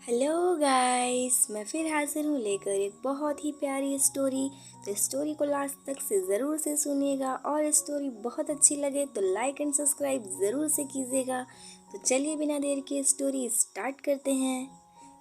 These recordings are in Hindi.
हेलो गाइस, मैं फिर हाजिर हूँ लेकर एक बहुत ही प्यारी स्टोरी। तो स्टोरी को लास्ट तक से ज़रूर से सुनिएगा और स्टोरी बहुत अच्छी लगे तो लाइक एंड सब्सक्राइब ज़रूर से कीजिएगा। तो चलिए बिना देर के स्टोरी स्टार्ट करते हैं।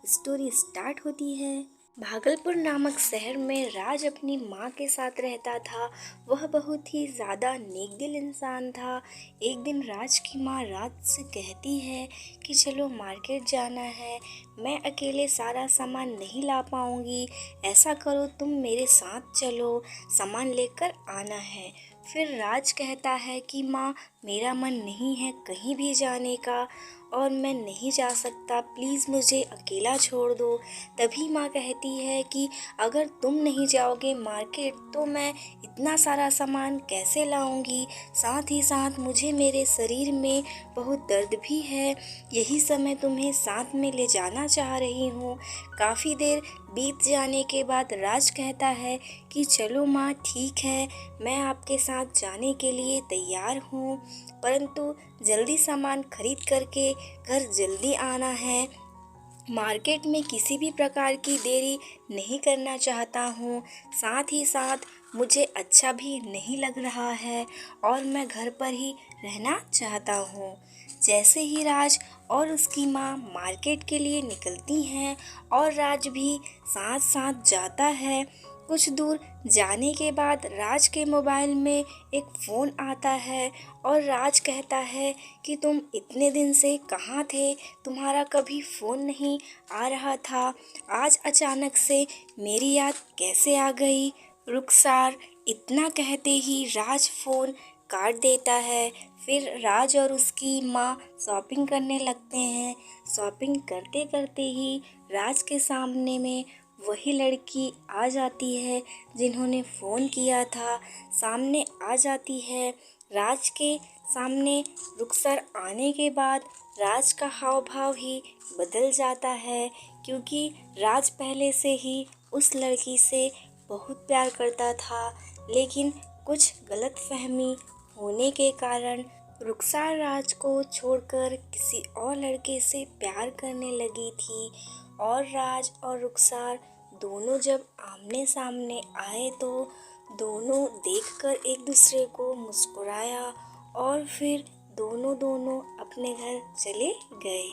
स्टोरी स्टार्ट होती है। भागलपुर नामक शहर में राज अपनी माँ के साथ रहता था। वह बहुत ही ज़्यादा नेक दिल इंसान था। एक दिन राज की माँ राज से कहती है कि चलो मार्केट जाना है, मैं अकेले सारा सामान नहीं ला पाऊँगी, ऐसा करो तुम मेरे साथ चलो, सामान लेकर आना है। फिर राज कहता है कि माँ मेरा मन नहीं है कहीं भी जाने का और मैं नहीं जा सकता, प्लीज़ मुझे अकेला छोड़ दो। तभी माँ कहती है कि अगर तुम नहीं जाओगे मार्केट तो मैं इतना सारा सामान कैसे लाऊंगी, साथ ही साथ मुझे मेरे शरीर में बहुत दर्द भी है, यही समय तुम्हें साथ में ले जाना चाह रही हूँ। काफ़ी देर बीत जाने के बाद राज कहता है कि चलो माँ ठीक है, मैं आपके साथ जाने के लिए तैयार हूँ, परंतु जल्दी सामान खरीद करके घर जल्दी आना है। मार्केट में किसी भी प्रकार की देरी नहीं करना चाहता हूँ, साथ ही साथ मुझे अच्छा भी नहीं लग रहा है और मैं घर पर ही रहना चाहता हूँ। जैसे ही राज और उसकी माँ मार्केट के लिए निकलती हैं और राज भी साथ साथ जाता है। कुछ दूर जाने के बाद राज के मोबाइल में एक फ़ोन आता है और राज कहता है कि तुम इतने दिन से कहाँ थे, तुम्हारा कभी फ़ोन नहीं आ रहा था, आज अचानक से मेरी याद कैसे आ गई। रुखसार इतना कहते ही राज फ़ोन काट देता है। फिर राज और उसकी माँ शॉपिंग करने लगते हैं। शॉपिंग करते करते ही राज के सामने में वही लड़की आ जाती है जिन्होंने फ़ोन किया था, सामने आ जाती है। राज के सामने रुखसर आने के बाद राज का हाव भाव ही बदल जाता है, क्योंकि राज पहले से ही उस लड़की से बहुत प्यार करता था, लेकिन कुछ गलतफहमी होने के कारण रुखसार राज को छोड़कर किसी और लड़के से प्यार करने लगी थी। और राज और रुखसार दोनों जब आमने सामने आए तो दोनों देखकर एक दूसरे को मुस्कुराया और फिर दोनों दोनों अपने घर चले गए।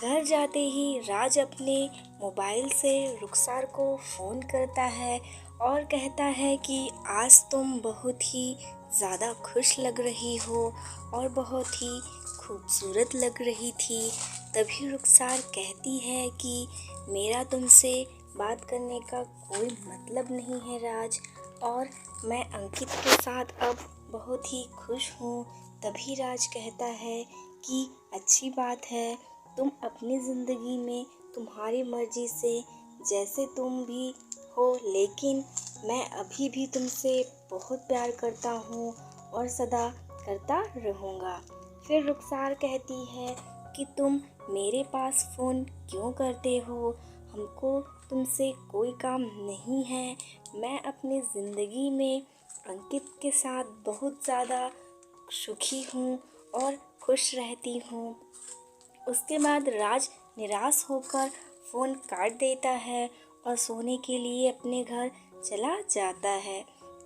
घर जाते ही राज अपने मोबाइल से रुखसार को फ़ोन करता है और कहता है कि आज तुम बहुत ही ज़्यादा खुश लग रही हो और बहुत ही खूबसूरत लग रही थी। तभी रुखसार कहती है कि मेरा तुमसे बात करने का कोई मतलब नहीं है राज, और मैं अंकित के साथ अब बहुत ही खुश हूँ। तभी राज कहता है कि अच्छी बात है, तुम अपनी ज़िंदगी में तुम्हारी मर्ज़ी से जैसे तुम भी हो, लेकिन मैं अभी भी तुमसे बहुत प्यार करता हूँ और सदा करता रहूँगा। फिर रुखसार कहती है कि तुम मेरे पास फ़ोन क्यों करते हो, हमको तुमसे कोई काम नहीं है, मैं अपनी ज़िंदगी में अंकित के साथ बहुत ज़्यादा सुखी हूँ और खुश रहती हूँ। उसके बाद राज निराश होकर फ़ोन काट देता है और सोने के लिए अपने घर चला जाता है।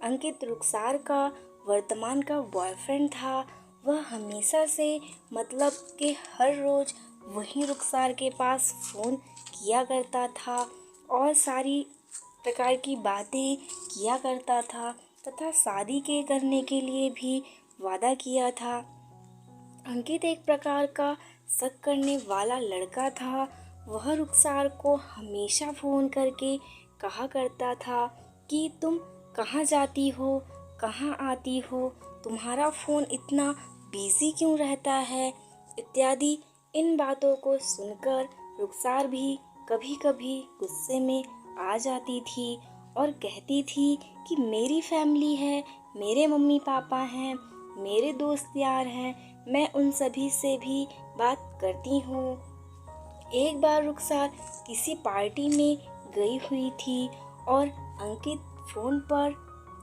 अंकित रुखसार का वर्तमान का बॉयफ्रेंड था। वह हमेशा से मतलब कि हर रोज़ वही रुखसार के पास फ़ोन किया करता था और सारी प्रकार की बातें किया करता था तथा शादी के करने के लिए भी वादा किया था। अंकित एक प्रकार का शक करने वाला लड़का था। वह रुखसार को हमेशा फ़ोन करके कहा करता था कि तुम कहाँ जाती हो, कहाँ आती हो, तुम्हारा फ़ोन इतना बिज़ी क्यों रहता है, इत्यादि। इन बातों को सुनकर रुखसार भी कभी कभी गुस्से में आ जाती थी और कहती थी कि मेरी फैमिली है, मेरे मम्मी पापा हैं, मेरे दोस्त यार हैं, मैं उन सभी से भी बात करती हूँ। एक बार रुखसार किसी पार्टी में गई हुई थी और अंकित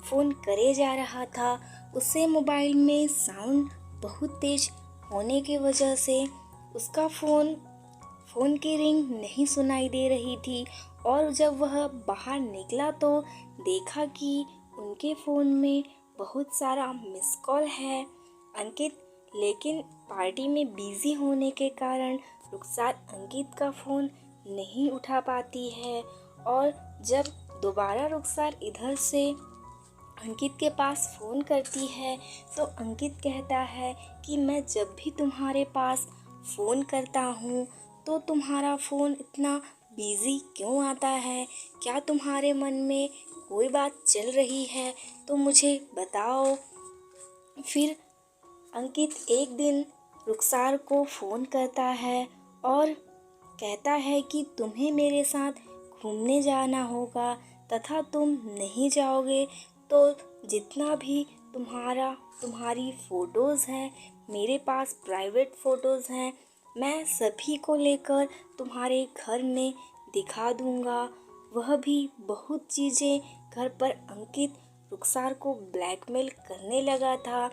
फ़ोन करे जा रहा था। उसे मोबाइल में साउंड बहुत तेज होने की वजह से उसका फ़ोन फ़ोन की रिंग नहीं सुनाई दे रही थी और जब वह बाहर निकला तो देखा कि उनके फ़ोन में बहुत सारा मिस कॉल है। अंकित लेकिन पार्टी में बिज़ी होने के कारण रुखसार अंकित का फ़ोन नहीं उठा पाती है और जब दोबारा रुखसार इधर से अंकित के पास फ़ोन करती है तो अंकित कहता है कि मैं जब भी तुम्हारे पास फ़ोन करता हूँ तो तुम्हारा फ़ोन इतना बिज़ी क्यों आता है? क्या तुम्हारे मन में कोई बात चल रही है तो मुझे बताओ। फिर अंकित एक दिन रुखसार को फ़ोन करता है और कहता है कि तुम्हें मेरे साथ घूमने जाना होगा तथा तुम नहीं जाओगे तो जितना भी तुम्हारी फ़ोटोज़ हैं, मेरे पास प्राइवेट फ़ोटोज़ हैं, मैं सभी को लेकर तुम्हारे घर में दिखा दूँगा। वह भी बहुत चीज़ें घर पर अंकित रुखसार को ब्लैकमेल करने लगा था।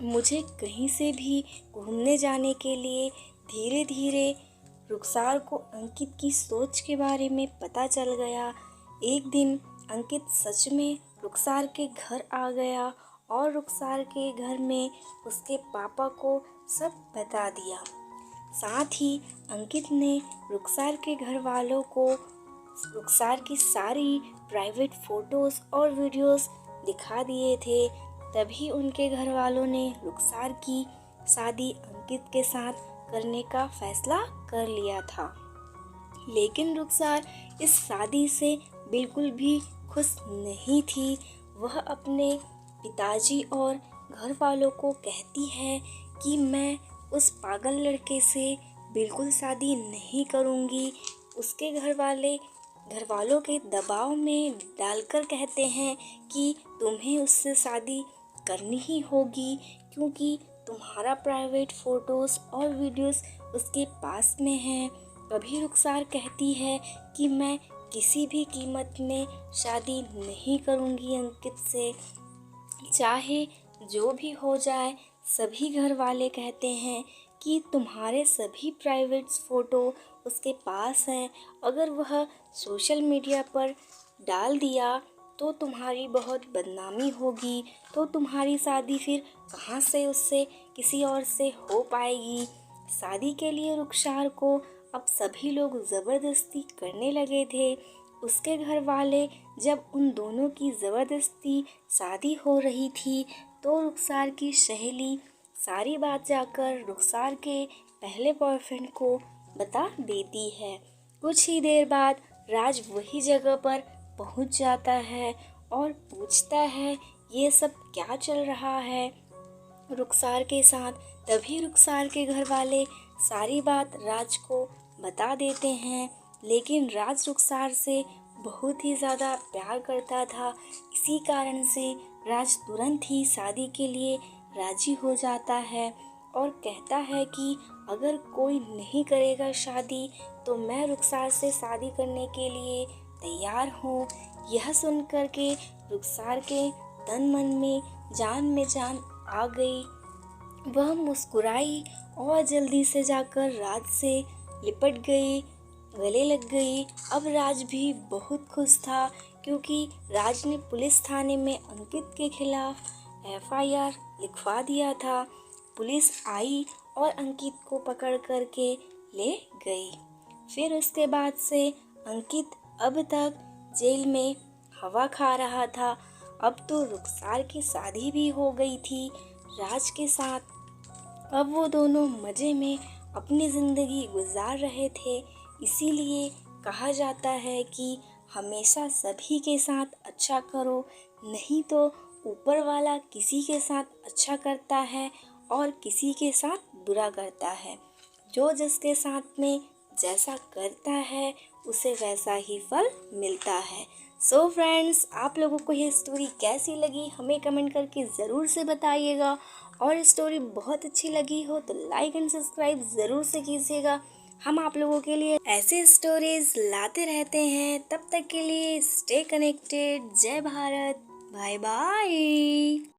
मुझे कहीं से भी घूमने जाने के लिए धीरे धीरे रुखसार को अंकित की सोच के बारे में पता चल गया। एक दिन अंकित सच में रुखसार के घर आ गया और रुखसार के घर में उसके पापा को सब बता दिया। साथ ही अंकित ने रुखसार के घर वालों को रुखसार की सारी प्राइवेट फ़ोटोज़ और वीडियोज़ दिखा दिए थे। तभी उनके घर वालों ने रुखसार की शादी अंकित के साथ करने का फैसला कर लिया था। लेकिन रुखसार इस शादी से बिल्कुल भी खुश नहीं थी। वह अपने पिताजी और घर वालों को कहती है कि मैं उस पागल लड़के से बिल्कुल शादी नहीं करूँगी। उसके घर वालों के दबाव में डालकर कहते हैं कि तुम्हें उससे शादी करनी ही होगी क्योंकि तुम्हारा प्राइवेट फ़ोटोज़ और वीडियोज़ उसके पास में हैं। कभी रुखसार कहती है कि मैं किसी भी कीमत में शादी नहीं करूँगी अंकित से, चाहे जो भी हो जाए। सभी घर वाले कहते हैं कि तुम्हारे सभी प्राइवेट फ़ोटो उसके पास हैं, अगर वह सोशल मीडिया पर डाल दिया तो तुम्हारी बहुत बदनामी होगी, तो तुम्हारी शादी फिर कहाँ से उससे किसी और से हो पाएगी। शादी के लिए रुखसार को अब सभी लोग ज़बरदस्ती करने लगे थे। उसके घर वाले जब उन दोनों की ज़बरदस्ती शादी हो रही थी तो रुखसार की सहेली सारी बात जाकर रुखसार के पहले बॉयफ्रेंड को बता देती है। कुछ ही देर बाद राज वही जगह पर पहुंच जाता है और पूछता है ये सब क्या चल रहा है रुखसार के साथ। तभी रुखसार के घर वाले सारी बात राज को बता देते हैं। लेकिन राज रुखसार से बहुत ही ज़्यादा प्यार करता था, इसी कारण से राज तुरंत ही शादी के लिए राजी हो जाता है और कहता है कि अगर कोई नहीं करेगा शादी तो मैं रुखसार से शादी करने के लिए तैयार हूँ। यह सुनकर के रुखसार के तन मन में जान आ गई। वह मुस्कुराई और जल्दी से जाकर राज से लिपट गई, गले लग गई। अब राज भी बहुत खुश था क्योंकि राज ने पुलिस थाने में अंकित के खिलाफ FIR लिखवा दिया था। पुलिस आई और अंकित को पकड़ करके ले गई। फिर उसके बाद से अंकित अब तक जेल में हवा खा रहा था। अब तो रुखसार की शादी भी हो गई थी राज के साथ। अब वो दोनों मज़े में अपनी ज़िंदगी गुजार रहे थे। इसीलिए कहा जाता है कि हमेशा सभी के साथ अच्छा करो, नहीं तो ऊपर वाला किसी के साथ अच्छा करता है और किसी के साथ बुरा करता है। जो जिसके साथ में जैसा करता है उसे वैसा ही फल मिलता है। सो फ्रेंड्स, आप लोगों को ये स्टोरी कैसी लगी हमें कमेंट करके ज़रूर से बताइएगा। और स्टोरी बहुत अच्छी लगी हो तो लाइक एंड सब्सक्राइब ज़रूर से कीजिएगा। हम आप लोगों के लिए ऐसे स्टोरीज लाते रहते हैं। तब तक के लिए स्टे कनेक्टेड। जय भारत, बाय बाय।